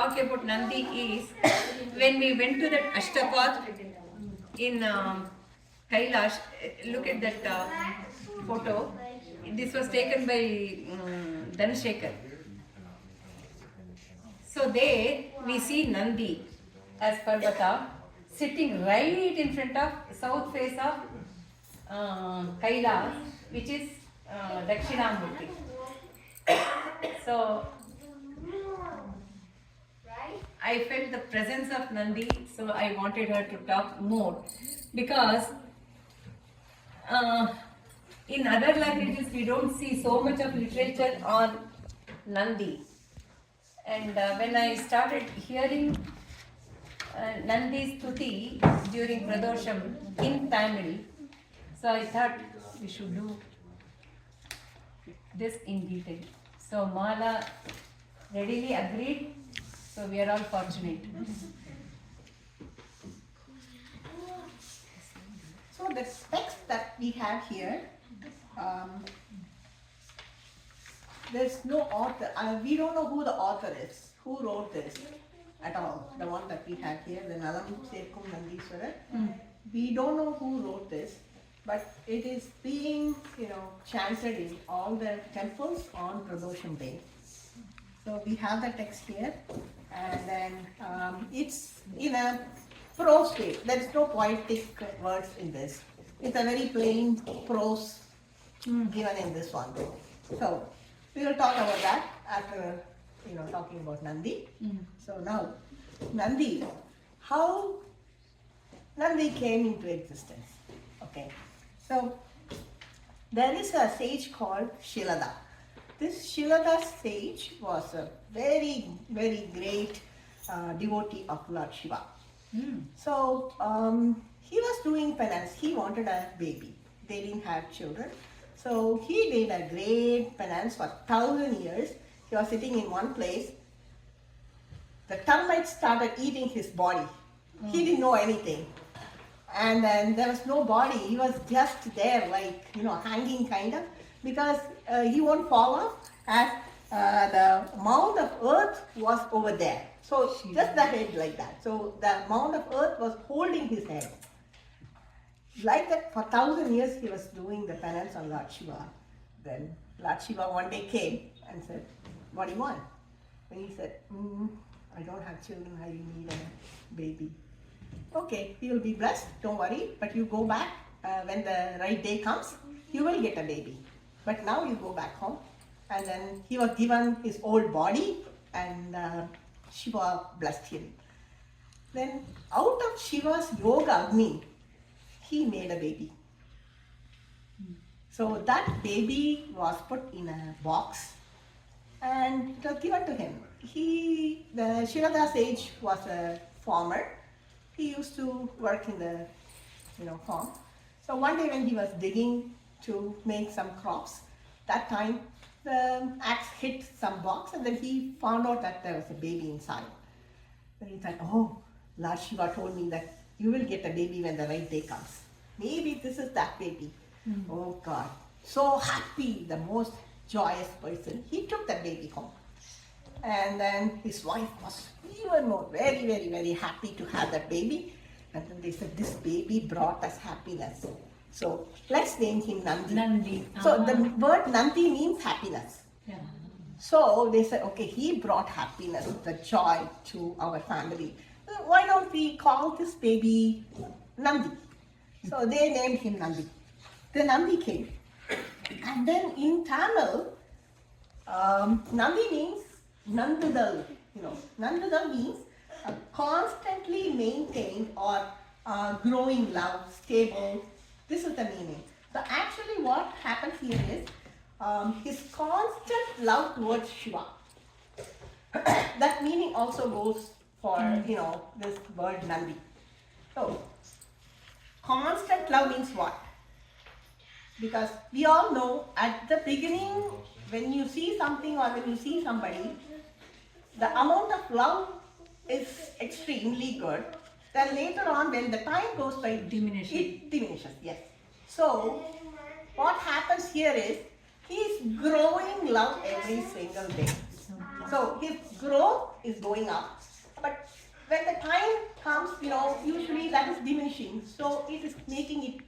talk about Nandi is when we went to that Ashtapad in Kailash. Look at that photo. This was taken by Dhanashekar. So there we see Nandi as Parvata sitting right in front of south face of Kailash, which is Dakshinamurthy. So I felt the presence of Nandi, so I wanted her to talk more, because in other languages we don't see so much of literature on Nandi. And when I started hearing Nandi's Stuti during Pradosham in Tamil, so I thought we should do this in detail. So Mala readily agreed, so we are all fortunate. So the text that we have here, there's no author. We don't know who the author is, who wrote this at all. The one that we have here, the Nalam Serkum Nandiswarar. We don't know who wrote this, but it is being, chanted in all the temples on Pradosham Day. So we have the text here, and then it's in a prose way. There is no poetic words in this. It's a very plain prose given in this one. So we will talk about that after talking about Nandi. So now Nandi, how Nandi came into existence. Okay, so there is a sage called Shilada. This Shilada sage was a very, very great devotee of Lord Siva. So he was doing penance. He wanted a baby. They didn't have children. So he did a great penance for 1,000 years. He was sitting in one place. The termites started eating his body. He didn't know anything. And then there was no body. He was just there, like, hanging kind of, because he won't fall off, as the mound of earth was over there. So just the head like that. So the mound of earth was holding his head. Like that, for 1,000 years he was doing the penance on Lord Siva. Then Lord Siva one day came and said, "What do you want?" And he said, "I don't have children, I need a baby." "Okay, you will be blessed, don't worry, but you go back when the right day comes, you will get a baby. But now you go back home." And then he was given his old body, and Shiva blessed him. Then out of Shiva's yoga Agni, he made a baby. So that baby was put in a box and it was given to him. The Shilada sage was a farmer. He used to work in the farm. So one day when he was digging to make some crops, that time the axe hit some box, and then he found out that there was a baby inside. Then he thought, "Oh, Lord Shiva told me that you will get a baby when the right day comes. Maybe this is that baby." Oh God, so happy, the most joyous person. He took that baby home. And then his wife was even more very, very, very happy to have that baby. And then they said, "This baby brought us happiness. So let's name him Nandi." So the word Nandi means happiness. So they said, "Okay, he brought happiness, the joy to our family. Why don't we call this baby Nandi?" So they named him Nandi. The Nandi came. And then in Tamil, Nandi means Nandudal. Nandudal means a constantly maintained or growing love, stable. This is the meaning. So actually what happens here is his constant love towards Shiva. That meaning also goes for, this word Nandi. So constant love means what? Because we all know at the beginning, when you see something or when you see somebody, the amount of love is extremely good. Then later on, when the time goes by, it diminishes. Yes. So what happens here is he is growing love every single day. So his growth is going up, but when the time comes, usually that is diminishing. So it is making it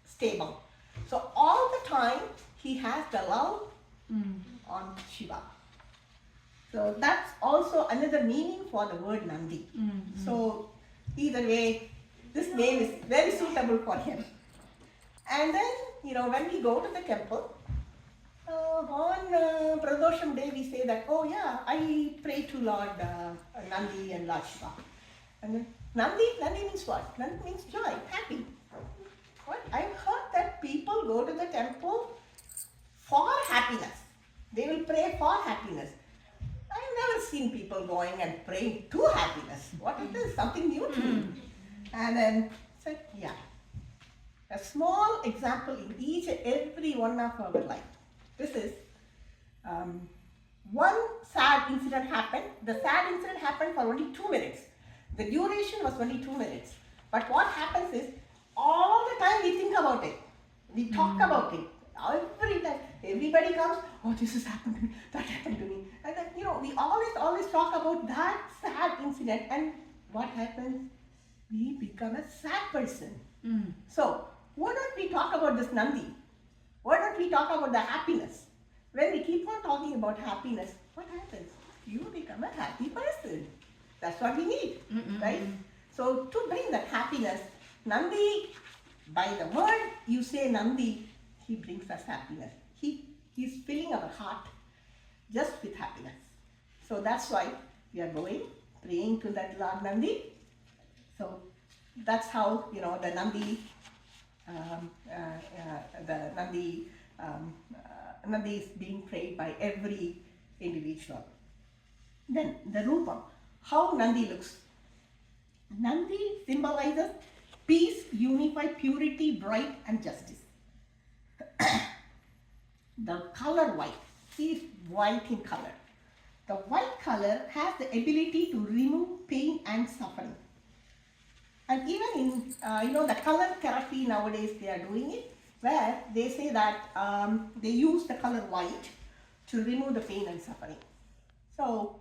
stable. So all the time he has the love on Shiva. So that's also another meaning for the word Nandi. So either way, this name is very suitable for him. And then, when we go to the temple, on Pradosham day we say that, oh yeah, I pray to Lord Nandi and Lord Shiva. And then Nandi means what? Nandi means joy, happy. What? I've heard that people go to the temple for happiness. They will pray for happiness. I've never seen people going and praying to happiness. What is this? Something new to me. And then said, yeah. A small example in each and every one of our life. This is one sad incident happened. The sad incident happened for only 2 minutes. The duration was only 2 minutes. But what happens is, all the time we think about it. We talk about it. Every time. Everybody comes, oh, this has happened to me, that happened to me. And then, we always talk about that sad incident. And what happens? We become a sad person. So, why don't we talk about this Nandi? Why don't we talk about the happiness? When we keep on talking about happiness, what happens? You become a happy person. That's what we need, right? So to bring that happiness, Nandi, by the word you say Nandi, he brings us happiness. He's filling our heart just with happiness. So that's why we are going, praying to that Lord Nandi. So that's how, the Nandi, Nandi is being prayed by every individual. Then the Rupam, how Nandi looks. Nandi symbolizes peace, unified, purity, bright and justice. The color white, he is white in color. The white color has the ability to remove pain and suffering. And even in, the color therapy nowadays they are doing it, where they say that they use the color white to remove the pain and suffering. So,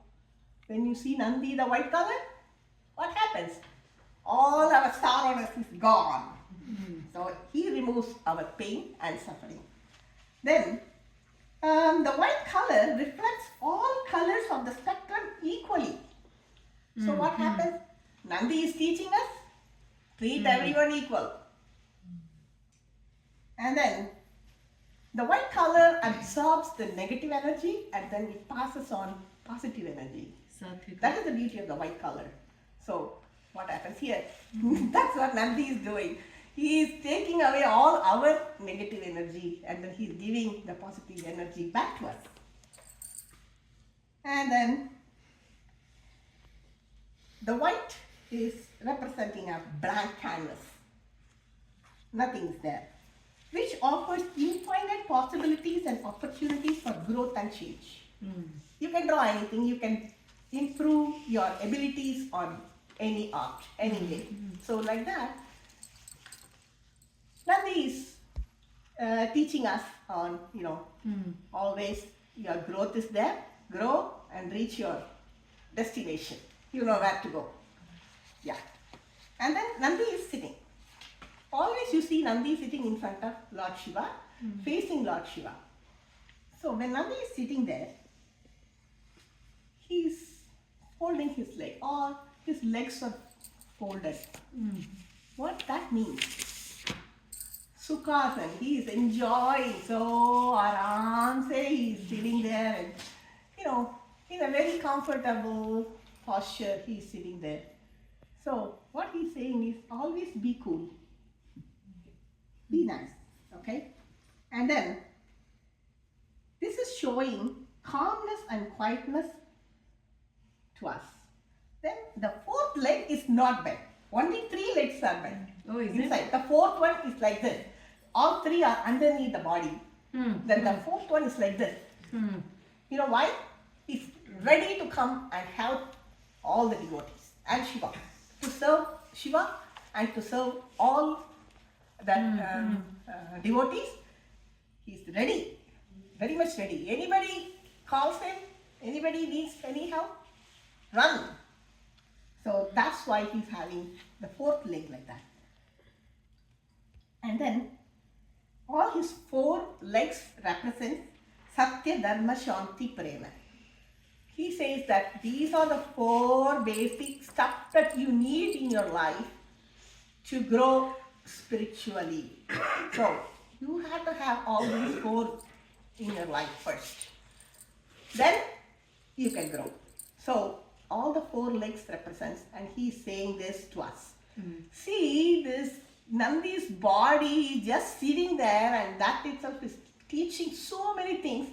when you see Nandi, the white color, what happens? All our sorrowness is gone. So, he removes our pain and suffering. Then, the white color reflects all colors of the spectrum equally. So, what happens? Nandi is teaching us, treat everyone equal. And then the white color absorbs the negative energy and then it passes on positive energy. That is the beauty of the white color. So what happens here? That's what Nandi is doing. He is taking away all our negative energy and then he is giving the positive energy back to us. And then the white is representing a blank canvas. Nothing is there, which offers infinite possibilities and opportunities for growth and change. You can draw anything, you can improve your abilities on any art, any way. So like that, Nandi is teaching us on, always your growth is there, grow and reach your destination. You know where to go. Yeah. And then Nandi is sitting. Always you see Nandi sitting in front of Lord Shiva, facing Lord Shiva. So when Nandi is sitting there, he is folding his leg, or his legs are folded. What that means? Sukhasana, he is enjoying, so aram se he is sitting there and, in a very comfortable posture, he is sitting there. So what he is saying is always be cool. Be nice, okay? And then, this is showing calmness and quietness to us. Then the fourth leg is not bent. Only 3 legs are bent. Oh, is inside. it? The fourth one is like this. All 3 are underneath the body. Then the fourth one is like this. You know why? It's ready to come and help all the devotees and Shiva. To serve Shiva and to serve all the devotees. He's ready. Very much ready. Anybody calls him, Anybody needs any help? Run. So that's why he's having the fourth leg like that. And then all his four legs represent Satya, Dharma, Shanti, Prema. He says that these are the four basic stuff that you need in your life to grow spiritually. So you have to have all these four in your life first. Then you can grow. So all the four legs represents, and he's saying this to us. See, this Nandi's body just sitting there, and that itself is teaching so many things.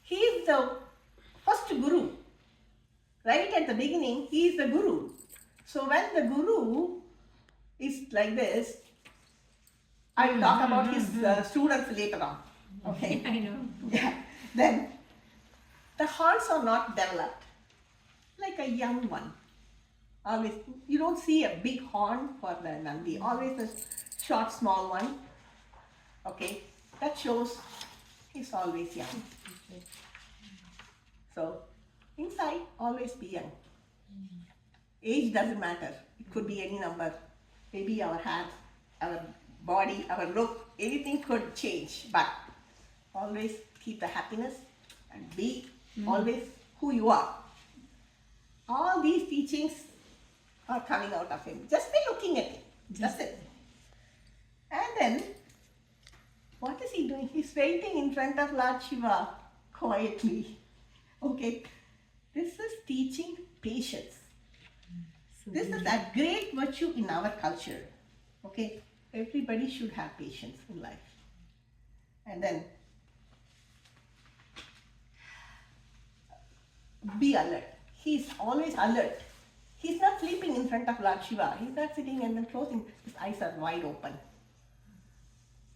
He is the first guru. Right at the beginning, he is the guru. So when the guru is like this, I will talk about his students later on. Okay? I know. Yeah. Then the horns are not developed like a young one. Always, you don't see a big horn for the Nandi. Always a short, small one. Okay, that shows he's always young. So inside, always be young. Age doesn't matter. It could be any number. Maybe our hair, our body, our look, anything could change. But always keep the happiness and be always who you are. All these teachings are coming out of him. Just by looking at him. That's it. And then, what is he doing? He's waiting in front of Lord Shiva quietly. Okay. This is teaching patience. This is a great virtue in our culture. Okay. Everybody should have patience in life. And then, be alert. He's always alert. He's not sleeping in front of Lord Shiva. He's not sitting and then closing. His eyes are wide open.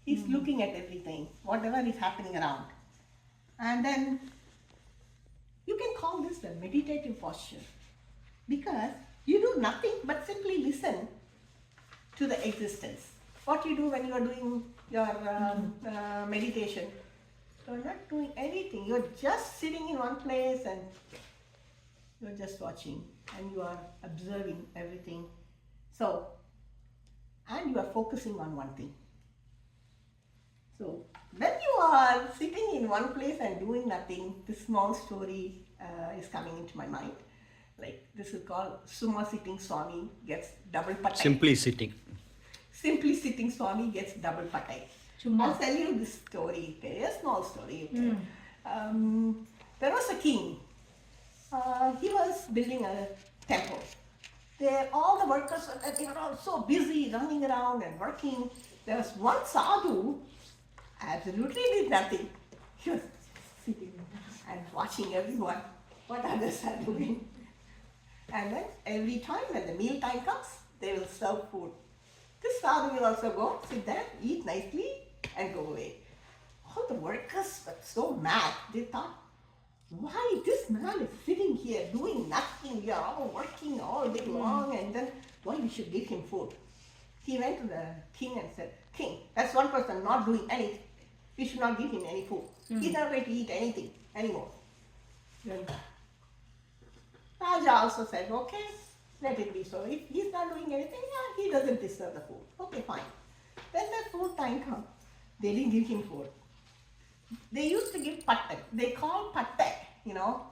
He's looking at everything, whatever is happening around. And then you can call this the meditative posture, because you do nothing but simply listen to the existence. What you do when you are doing your meditation, you're not doing anything. You're just sitting in one place and you're just watching and you are observing everything. So, and you are focusing on one thing. So, when you are sitting in one place and doing nothing, this small story is coming into my mind. Like, this is called Summa Sitting Swami gets double patai. Simply sitting. Simply Sitting Swami gets double patai. I'll tell you this story, okay? A small story. Okay? There was a king. He was building a temple. There, all the workers, they were all so busy running around and working. There was one sadhu, absolutely did nothing. He was sitting and watching everyone, what others are doing. And then every time when the meal time comes, they will serve food. This sadhu will also go, sit there, eat nicely, and go away. All the workers were so mad. They thought, why this man is sitting here doing nothing? We are all working all day long, and then why we should give him food? He went to the king and said, King, that's one person not doing anything. We should not give him any food. He's not going to eat anything anymore. Then Raja also said, okay, let it be so. If he's not doing anything, yeah, he doesn't deserve the food. Okay, fine. When the food time comes, they didn't give him food. They used to give pattai. They call pattai,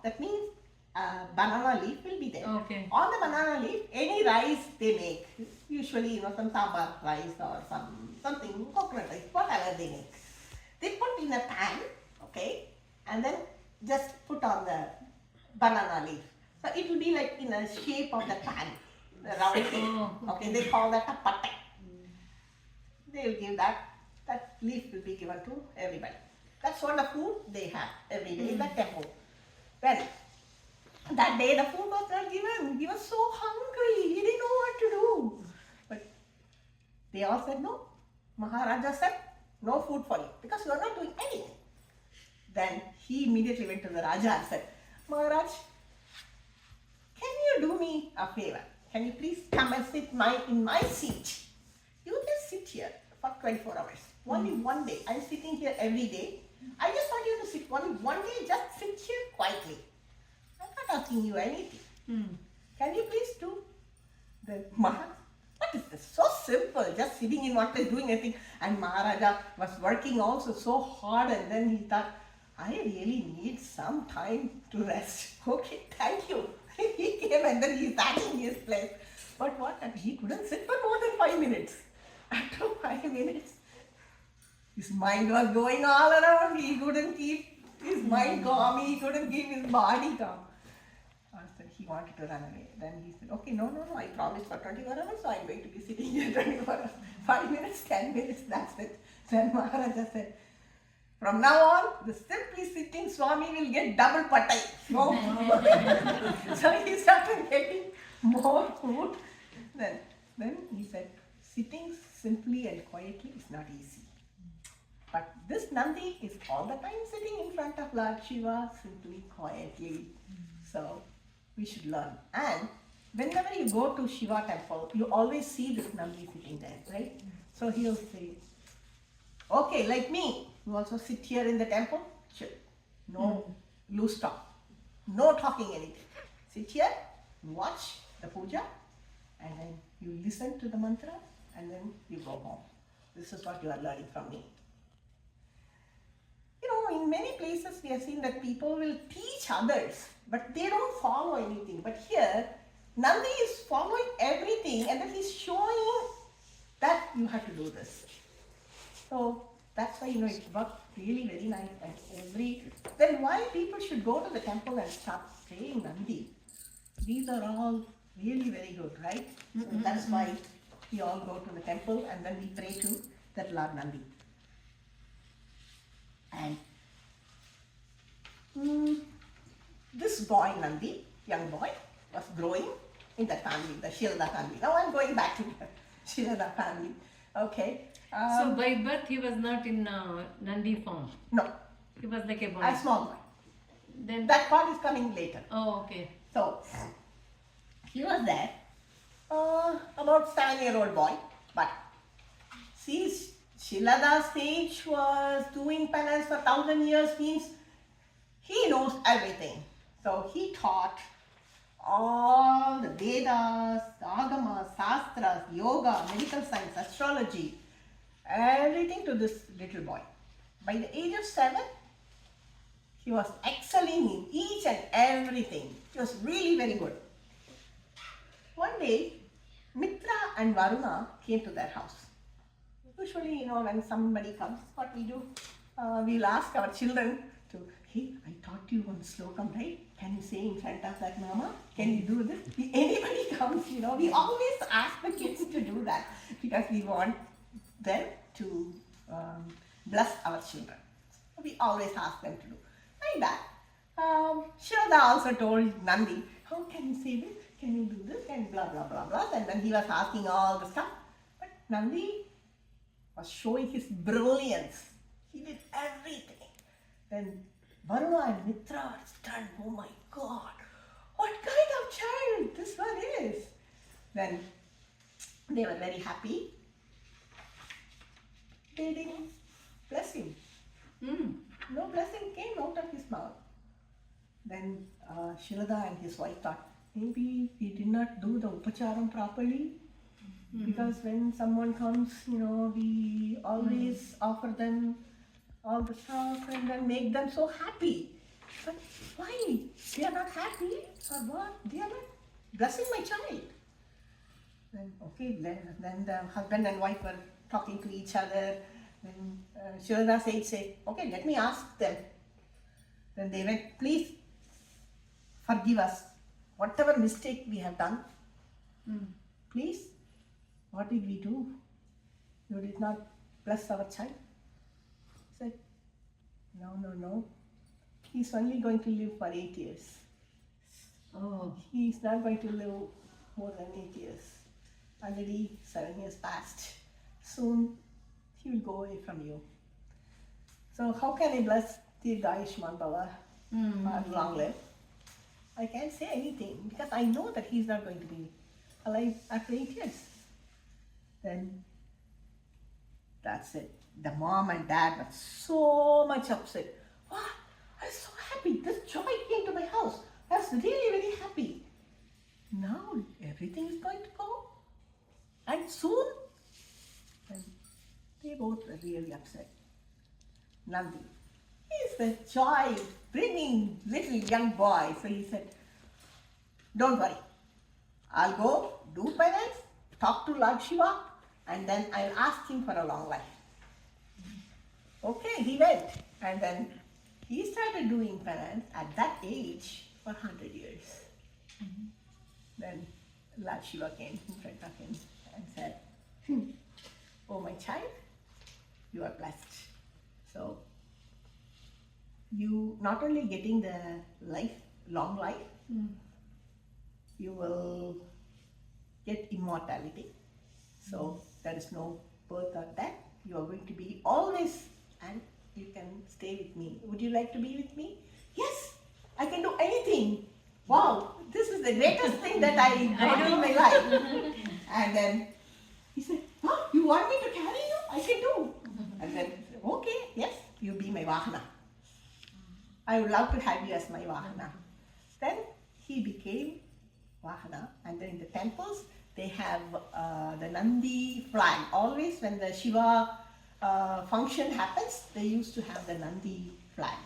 that means banana leaf will be there. Okay. On the banana leaf, any rice they make, usually, some sambar rice or something, coconut rice, whatever they make. They put in a pan, okay, and then just put on the banana leaf. So it will be like in the shape of the pan, the round shape. Okay, they call that a pattai. They will give that leaf will be given to everybody. That's what the food they have every day in the temple. Well, that day the food was not given. He was so hungry. He didn't know what to do. But they all said no. Maharaja said, no food for you because you are not doing anything. Then he immediately went to the Raja and said, Maharaj, can you do me a favor? Can you please come and sit in my seat? You just sit here for 24 hours. Only one day. I'm sitting here every day. I just want you to sit only one day, just sit here quietly. asking you anything. Hmm. Can you please do the Maharaj? What is this? So simple, just sitting in one place doing nothing. And Maharaja was working also so hard, and then he thought, I really need some time to rest. Okay, thank you. He came and then he sat in his place. But what? He couldn't sit for more than 5 minutes. After 5 minutes, his mind was going all around. He couldn't keep his mind calm. He couldn't keep his body calm. So he wanted to run away. Then he said, okay, no, I promised for 24 hours, so I'm going to be sitting here 24 hours. 5 minutes, 10 minutes, that's it. Then Maharaja said, from now on, the simply sitting Swami will get double patai. So he started getting more food. Then he said, sitting simply and quietly is not easy. But this Nandi is all the time sitting in front of Lord Shiva, simply, quietly. So we should learn. And whenever you go to Shiva temple, you always see this Nandi sitting there, right? So he'll say, okay, like me, you also sit here in the temple, chill. No loose talk. No talking anything. Sit here, watch the puja, and then you listen to the mantra, and then you go home. This is what you are learning from me. You know, in many places we have seen that people will teach others, but they don't follow anything. But here, Nandi is following everything, and then he's showing that you have to do this. So that's why, it worked really very nice. And then why people should go to the temple and start praying Nandi? These are all really very good, right? So that's why we all go to the temple and then we pray to that Lord Nandi. And this boy Nandi, young boy, was growing in the family, the Shilada family. Now I'm going back to the Shilada family. Okay. So by birth he was not in Nandi form. No. He was like a boy. A small boy. Then that part is coming later. Oh, okay. So he was there, about 7-year-old boy. But see, Shilada's sage was doing penance for 1,000 years, means he knows everything. So he taught all the Vedas, Agamas, Sastras, Yoga, medical science, astrology, everything to this little boy. By the age of 7, he was excelling in each and everything. He was really very good. One day, Mitra and Varuna came to their house. Usually, when somebody comes, what we do, we'll ask our children to, hey, I taught you one slokam, right? Can you say in front of that mama? Can you do this? Anybody comes, we always ask the kids to do that because we want them to bless our children. We always ask them to do. Like that. Shraddha also told Nandi, how can you say this? Can you do this? And blah, blah, blah, blah. And then he was asking all the stuff. But Nandi was showing his brilliance. He did everything. Then Varuna and Mitra are stunned. Oh my God, what kind of child this one is? Then they were very happy. They didn't bless him. No blessing came out of his mouth. Then Shilada and his wife thought, maybe he did not do the upacharam properly. Because when someone comes, we always offer them all the stuff and then make them so happy. But why? They are not happy or what? They are not blessing my child. Then, okay, then the husband and wife were talking to each other. Then Shilada said, okay, let me ask them. Then they went, please forgive us. Whatever mistake we have done, please, what did we do? You did not bless our child. He said, no. He's only going to live for 8 years. Oh. He's not going to live more than 8 years. Already 7 years passed. Soon he will go away from you. So how can I bless the Ayushman Baba or long live? I can't say anything because I know that he's not going to be alive after 8 years. Then that's it. The mom and dad were so much upset. Wow, I was so happy. This joy came to my house. I was really soon, and they both were really upset. Nandi is the joy bringing little young boy. So he said, don't worry, I'll go do penance, talk to Lord Shiva, and then I'll ask him for a long life. Okay, he went, and then he started doing penance at that age for 100 years. Then Lord Shiva came in front of him and said, oh my child, you are blessed. So you not only getting the long life, you will get immortality. So there is no birth or death. You are going to be always, and you can stay with me. Would you like to be with me? Yes, I can do anything. Wow, this is the greatest thing that I got in my life. And then he said, huh, you want me to carry you? I can do. And then, okay, yes, you be my Vahana. I would love to have you as my Vahana. Then he became Vahana, and then in the temples, they have the Nandi flag. Always when the Shiva function happens, they used to have the Nandi flag.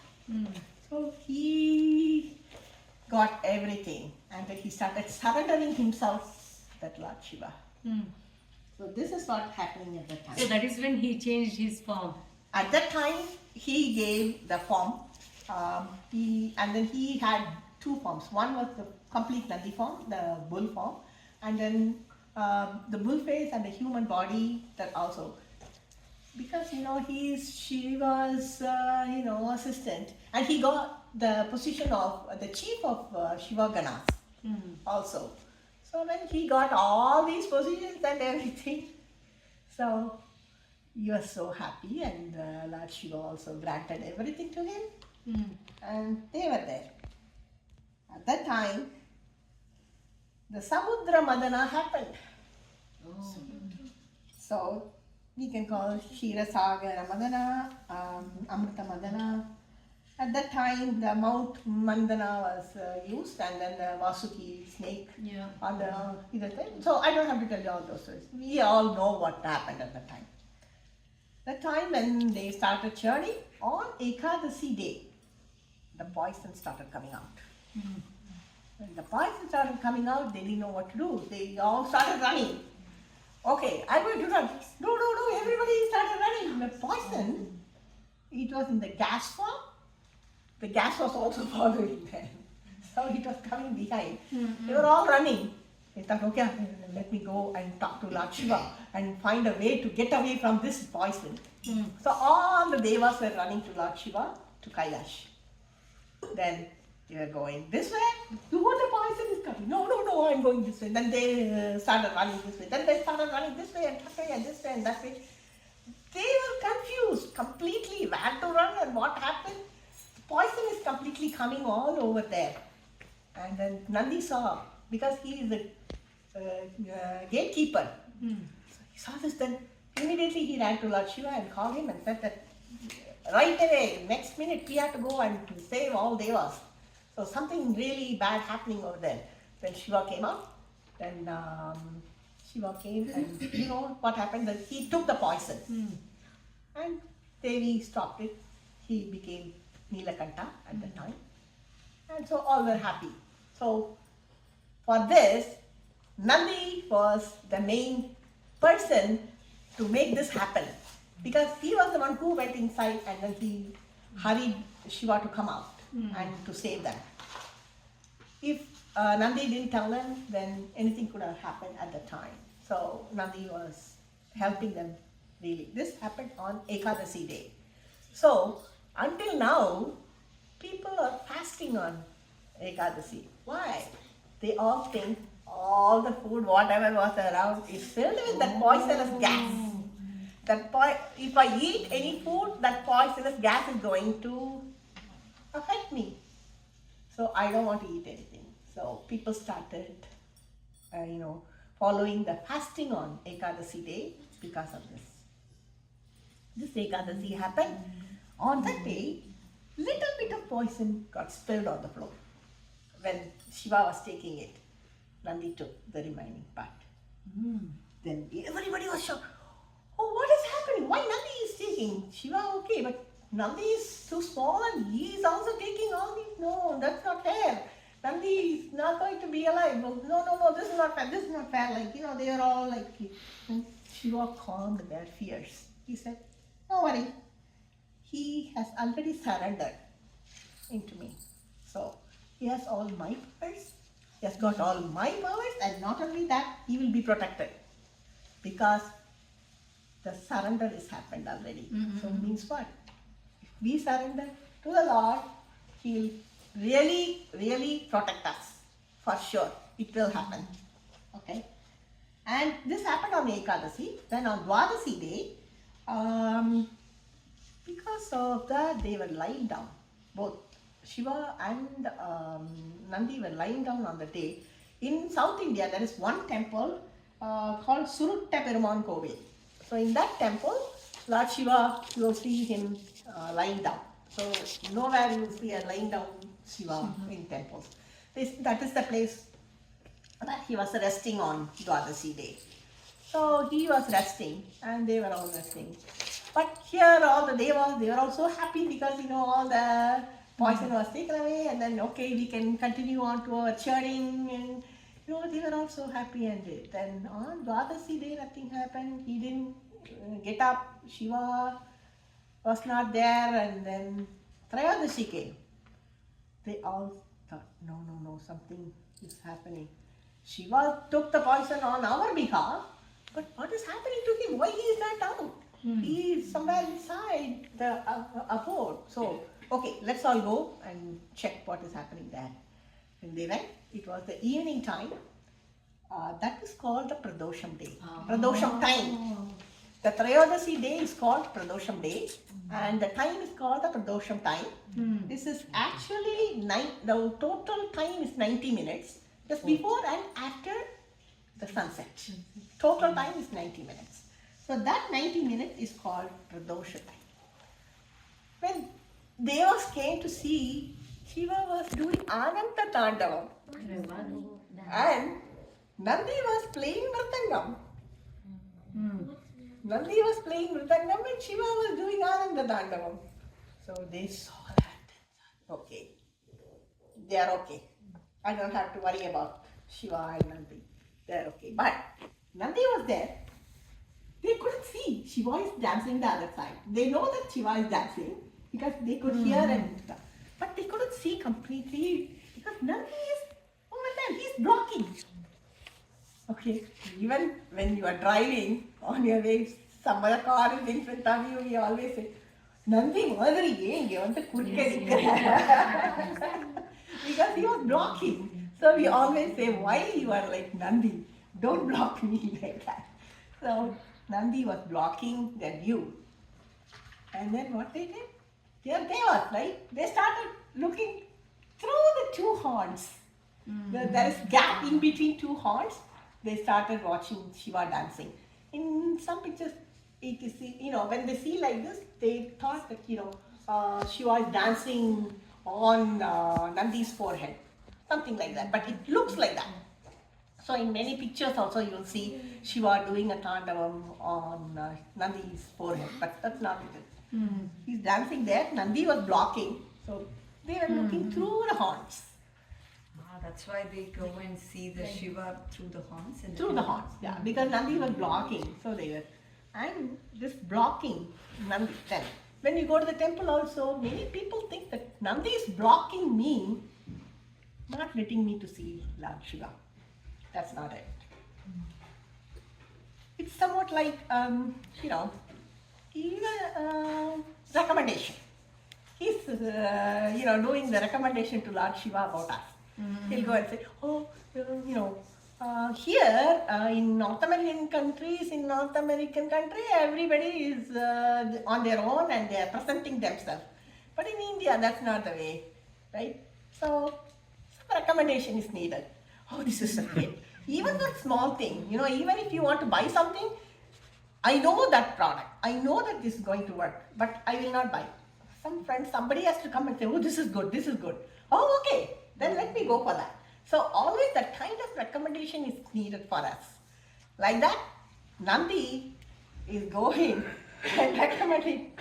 So he got everything, and then he started surrendering himself to that Lord Shiva. So this is what happening at that time. So that is when he changed his form. At that time, he gave the form. And then he had two forms. One was the complete Nandi form, the bull form, and then the bull face and the human body, that also. Because he is Shiva's assistant, and he got the position of the chief of Shiva Ganas also. So when he got all these positions and everything, so he was so happy, and Lord Shiva also granted everything to him. And they were there. At that time, the Samudra Madana happened. So we can call Shira Sagara Madana, Amrita Madana. At that time, the Mount Mandana was used, and then the Vasuki snake on the either thing. So I don't have to tell you all those stories. We all know what happened at that time. The time when they started churning, on Ekadasi day, the poison started coming out. When the poison started coming out, they didn't know what to do. They all started running. Okay, I'm going to run. No, everybody started running. The poison, it was in the gas form. The gas was also following them. So it was coming behind. They were all running. They thought, okay, let me go and talk to Lord Shiva and find a way to get away from this poison. So all the devas were running to Lord Shiva, to Kailash. Then they were going this way. The poison is coming. No, I'm going this way. Then they started running this way. Then they started running this way and that way and this way and that way. They were confused completely where to run and what happened. The poison is completely coming all over there. And then Nandi saw, because he is the gatekeeper. So he saw this, then immediately he ran to Lord Shiva and called him and said that right away, next minute, we have to go and save all devas. So something really bad happening over there. Then Shiva came out. Then Shiva came, and you know what happened? That he took the poison, and Devi stopped it. He became Nilakanta at the time, and so all were happy. So for this, Nandi was the main person to make this happen, because he was the one who went inside and then he hurried Shiva to come out and to save them. If Nandi didn't tell them, then anything could have happened at the time. So Nandi was helping them really. This happened on Ekadasi day. So until now, people are fasting on Ekadasi. Why? They all think all the food, whatever was around, is filled with that poisonous gas. If I eat any food, that poisonous gas is going to affect me. So I don't want to eat anything. So people started, following the fasting on Ekadasi day because of this. This Ekadasi happened. On that day, little bit of poison got spilled on the floor. When Shiva was taking it, Nandi took the remaining part. Then everybody was shocked. Oh, what is happening? Why Nandi is taking? Shiva, okay, but Nandi is too small and he is also taking all these. No, that's not fair. Nandi is not going to be alive. No, this is not fair. This is not fair. Like, they are all like, and Shiva calmed their fears. He said, don't worry. He has already surrendered into me. So, he has all my powers. He has got all my powers, and not only that, he will be protected. Because the surrender has happened already. So means what? If we surrender to the Lord, He will really, really protect us. For sure. It will happen. Okay? And this happened on Ekadasi. Then on Dwadasi day, because of that, they were lying down. Both Shiva and Nandi were lying down on the day. In South India, there is one temple called Surutta Peruman Kovil. So in that temple, Lord Shiva, you will see him lying down. So nowhere you will see a lying down Shiva in temples. That is the place that he was resting on Dwadasi day. So he was resting and they were all resting. But here they were also happy because all the poison was taken away, and then okay, we can continue on to our cheering, and they were also happy. And then on Dwadasi day nothing happened. He didn't get up. Shiva was not there, and then Trayodasi came. They all thought, no, something is happening. Shiva took the poison on our behalf, but what is happening to him? Why he is not out? He is somewhere inside the abode. So, okay, let's all go and check what is happening there. And they went. It was the evening time. That is called the Pradosham day. Pradosham time. The Trayodasi day is called Pradosham day, and the time is called the Pradosham time. This is actually the total time is 90 minutes, just before and after the sunset. Total time is 90 minutes. So that 90 minutes is called Pradosha time. When Devas came to see, Shiva was doing Ananta Tandavam and Nandi was playing Mridangam. Nandi was playing Mridangam and Shiva was doing Ananda Tandavam. So they saw that. Okay, they are okay. I don't have to worry about Shiva and Nandi. They are okay. But Nandi was there. They couldn't see. Shiva is dancing the other side. They know that Shiva is dancing because they could hear and stuff. But they couldn't see completely because Nandi is over there. He's blocking. Okay. Even when you are driving on your way, some other car is in front of you, we always say, Nandi, madri yenga vanta kurke nikkara. Because he was blocking. So we always say, why you are like Nandi? Don't block me like that. So Nandi was blocking their view. And then what they did? They were devas, right? They started looking through the two horns. There is gap in between two horns. They started watching Shiva dancing. In some pictures, it is, when they see like this, they thought that, Shiva is dancing on Nandi's forehead. Something like that. But it looks like that. So in many pictures also you will see Shiva doing a tandavam on Nandi's forehead, but that's not it. He's dancing there, Nandi was blocking, so they were looking through the horns. That's why they go and see the Shiva through the horns? Through the horns, yeah, because Nandi was blocking, so they were. And this blocking, Nandi, then when you go to the temple also, many people think that Nandi is blocking me, not letting me to see Lord Shiva. That's not it. It's somewhat like, even recommendation. He's, doing the recommendation to Lord Shiva about us. He'll go and say, here in North American country, everybody is on their own and they are presenting themselves. But in India, that's not the way, right? So, some recommendation is needed. Oh, this is great. Even that small thing, even if you want to buy something, I know that product. I know that this is going to work, but I will not buy. Somebody has to come and say, oh, this is good, this is good. Oh, okay, then let me go for that. So always that kind of recommendation is needed for us. Like that, Nandi is going and recommending.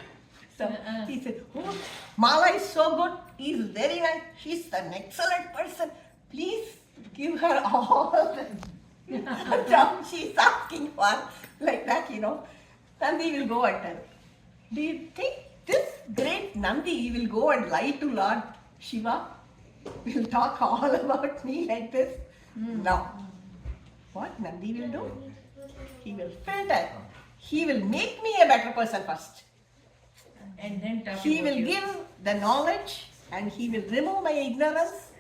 So he said, oh, Mala is so good. He is very nice. She's an excellent person. Please give her all the job she's asking for. Like that, Nandi will go and tell. Do you think this great Nandi will go and lie to Lord Shiva? Will talk all about me like this? No. What Nandi will do? He will filter. He will make me a better person first. And then talk He about will you. give the knowledge and he will remove my ignorance.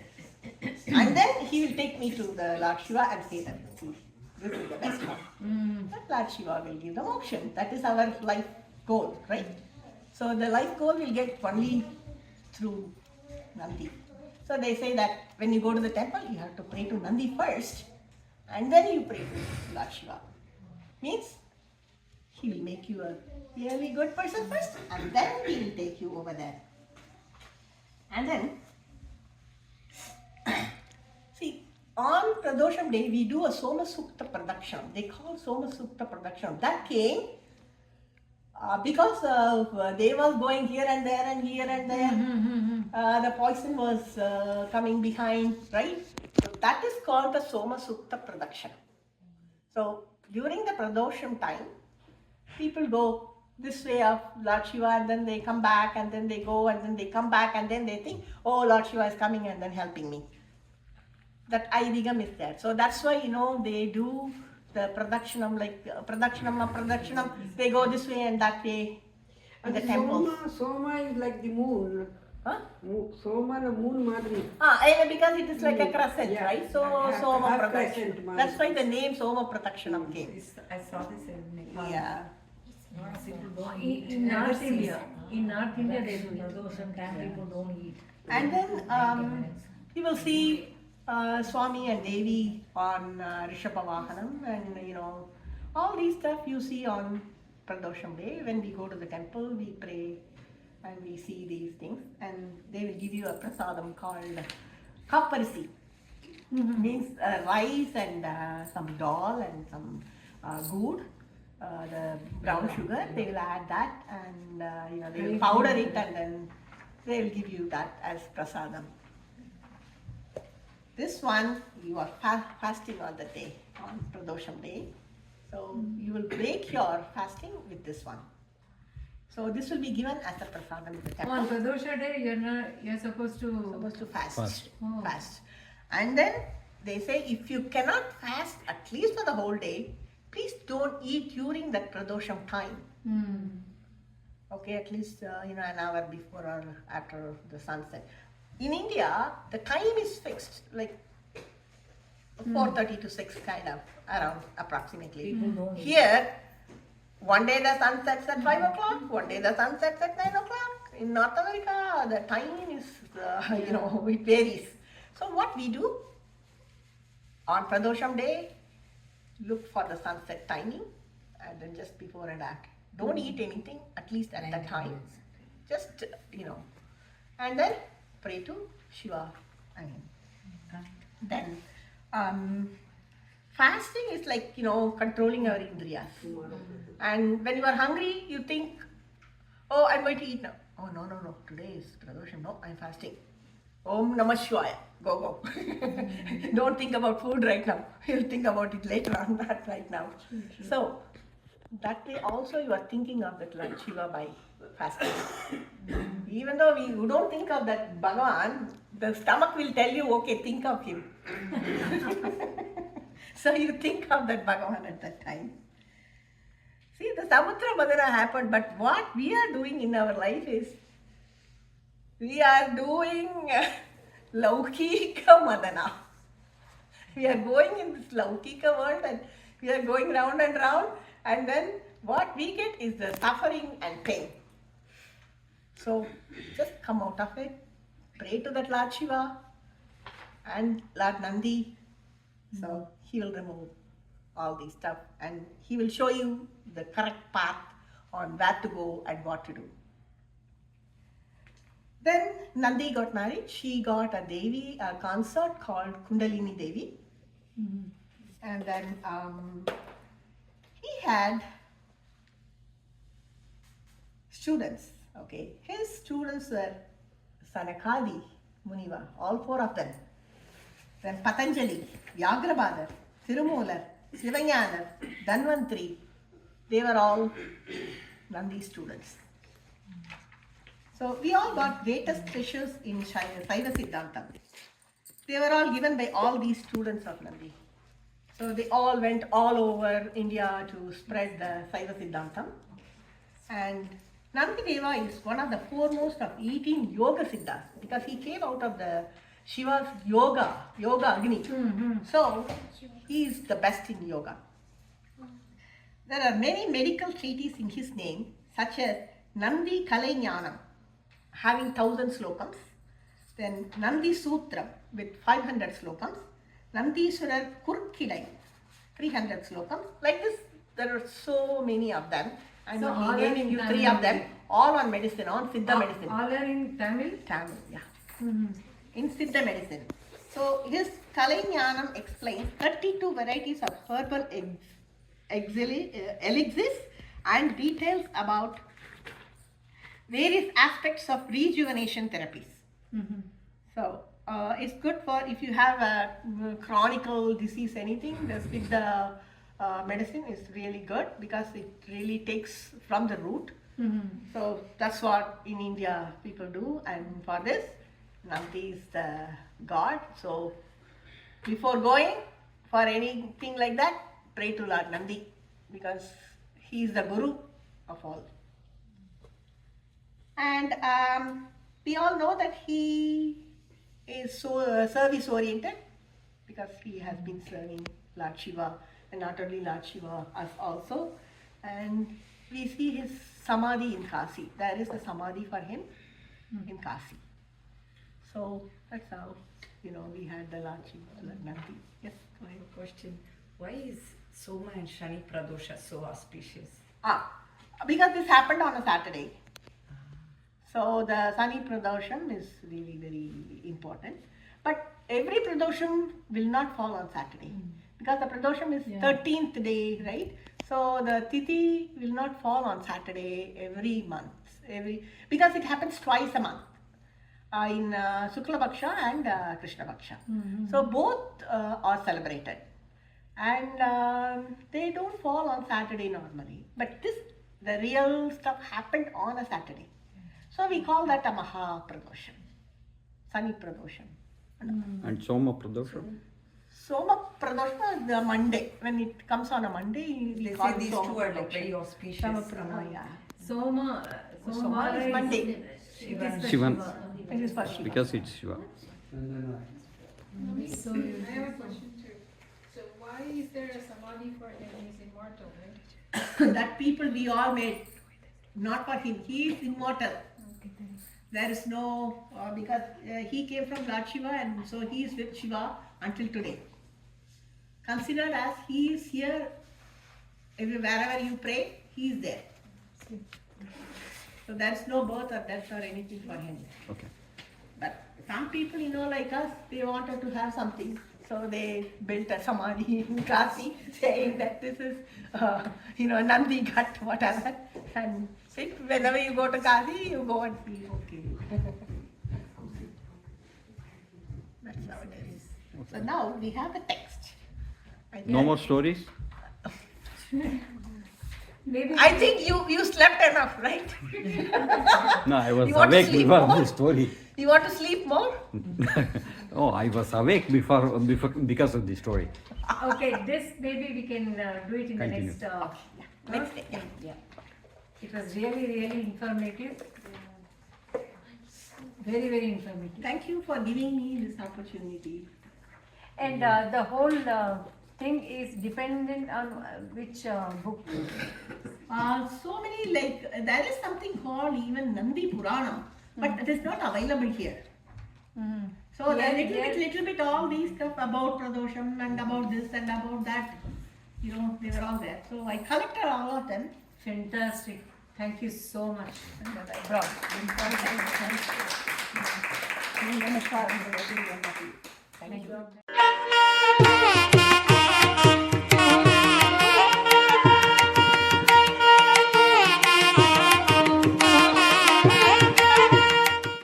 And then he will take me to the Lord Shiva and say that this is the best one. That Lord Shiva will give the moksha. That is our life goal, right? So the life goal will get only through Nandi. So they say that when you go to the temple, you have to pray to Nandi first and then you pray to Lord Shiva. Means he will make you a really good person first and then he will take you over there. And then, see, on Pradosham day, we do a Soma Sukta Pradakshanam. They call Soma Sukta Pradakshanam. That came because they was going here and there and here and there. The poison was coming behind, right? So that is called the Soma Sukta Pradakshanam. So during the Pradosham time, people go this way of Lord Shiva and then they come back and then they go and then they come back and then they think, oh, Lord Shiva is coming and then helping me. That Aidhigam is there. So that's why, they do the Pradakshanam, like Pradakshanam, they go this way and that way in the temple. Soma is like the moon. Huh? Soma, the moon madri. Because it is like a crescent, Yeah. right? So Soma Half Pradakshanam. crescent, That's why the name Soma Pradakshanam came. I saw this in Nepal. Yeah. In North India, they do it. Sometimes people don't eat. And then you will see Swami and Devi on Rishabha Vahanam and all these stuff you see on Pradosham day. When we go to the temple, we pray and we see these things and they will give you a prasadam called kapparisi. Means rice and some dal and some good. The brown sugar, they will add that and they will powder it and then they will give you that as prasadam. This one, you are fasting on the day, on Pradosham day. So you will break your fasting with this one. So this will be given as a prasadam in the temple. On Pradosha day, you're supposed to Fast. Oh. Fast. And then they say if you cannot fast at least for the whole day, please don't eat during that Pradosham time. Okay, at least an hour before or after the sunset. In India, the time is fixed, like 4:30 to 6 kind of, around approximately. People don't eat. Here, one day the sun sets at 5 o'clock, one day the sun sets at 9 o'clock. In North America, the time is, it varies. So what we do, on Pradosham day, look for the sunset timing and then just before and after. Don't eat anything, at least at that time. Just, and then pray to Shiva. Then fasting is like, controlling our indriyas. And when you are hungry, you think, oh, I'm going to eat now. Oh, no, today is Pradosham. No, I'm fasting. Om Namah Shivaya. Go. Don't think about food right now. You'll think about it later on, not right now. So, that way also you are thinking of that Lord Shiva by fasting. Even though you don't think of that Bhagavan, the stomach will tell you, okay, think of him. So you think of that Bhagavan at that time. See, the Samutra Madana happened, but what we are doing in our life is, we are doing Laukika Madana. We are going in this Laukika world and we are going round and round, and then what we get is the suffering and pain. So just come out of it, pray to that Lord Shiva and Lord Nandi. So he will remove all these stuff and he will show you the correct path on where to go and what to do. Then Nandi got married. She got a Devi, a consort called Kundalini Devi. And then he had students, okay. His students were Sanakadi Muniva, all four of them. Then Patanjali, Vyagrabhadar, Thirumolar, Sivanyana, Dhanvantri, they were all Nandi students. So we all got greatest treasures in Saiva Siddhantam. They were all given by all these students of Nandi. So they all went all over India to spread the Saiva Siddhantam. And Nandideva is one of the foremost of 18 Yoga Siddhas because he came out of the Shiva's Yoga Agni. So he is the best in yoga. There are many medical treatises in his name, such as Nandi Kalai Jnanam, having 1000 slokams, then Nandi Sutram with 500 slokams, Nandiswarar Kurkidai, 300 slokams. Like this, there are so many of them. And So all he are gave in you Tamil 3 of them, all on medicine, on Siddha medicine. All are in Tamil? Tamil, yeah. In Siddha medicine. So his Kalai Jnanam explains 32 varieties of herbal elixirs and details about various aspects of rejuvenation therapies. So it's good for if you have a chronic disease, anything, the Siddha medicine is really good because it really takes from the root. So that's what in India people do, and for this, Nandi is the god. So before going for anything like that, pray to Lord Nandi because he is the guru of all. And we all know that he is so service oriented because he has been serving Lord Shiva, and not only Lord Shiva, us also. And we see his samadhi in Kasi. There is a samadhi for him in Kasi. So that's how, we had the Lord Shiva, Lord Nandi. Yes, go ahead. Question: why is Soma and Shani Pradosha so auspicious? Because this happened on a Saturday. So the Sani Pradosham is really very important. But every Pradosham will not fall on Saturday. Because the Pradosham is 13th day, right? So the Tithi will not fall on Saturday every month. Because it happens twice a month. In Shukla Bhaksha and Krishna Bhaksha. So both are celebrated. And they don't fall on Saturday normally. But the real stuff happened on a Saturday. So we call that a Maha Pradosham, Sani Pradosham. And Soma Pradosham? Soma Pradosham is the Monday. When it comes on a Monday, we They call say it these Soma two are like Pradosham. very auspicious. Soma Pradosham, yeah. Soma is Monday. It is for Shivan. Shiva. It is for Shiva. Because it's Shiva. So I have a question too. So why is there a samadhi for him? He's immortal, right? That people we all made, not for him. He is immortal. There is no, because he came from Lord Shiva and so he is with Shiva until today. Considered as he is here, wherever you pray, he is there. So there is no birth or death or anything for him. Okay. But some people, like us, they wanted to have something. So they built a samadhi in Kasi saying that this is, Nandi Ghat, whatever. And whenever you go to Kasi, you go and see, okay. That's how it is. So now we have the text. No more stories? maybe I think you slept enough, right? No, I was You want to awake sleep before more? the story. You want to sleep more? Oh, I was awake before because of the story. okay, this maybe we can do it in Continue. the next. Next day, yeah. Yeah. It was really informative. Very, very informative. Thank you for giving me this opportunity. And the whole thing is dependent on which book. So many, there is something called even Nandi Puranam, but it is not available here. So Yeah, little bit all these stuff about Pradosham and about this and about that, they were all there. So I collected all of them. Fantastic. Thank you so much. And that I brought. Thank you. Thank you.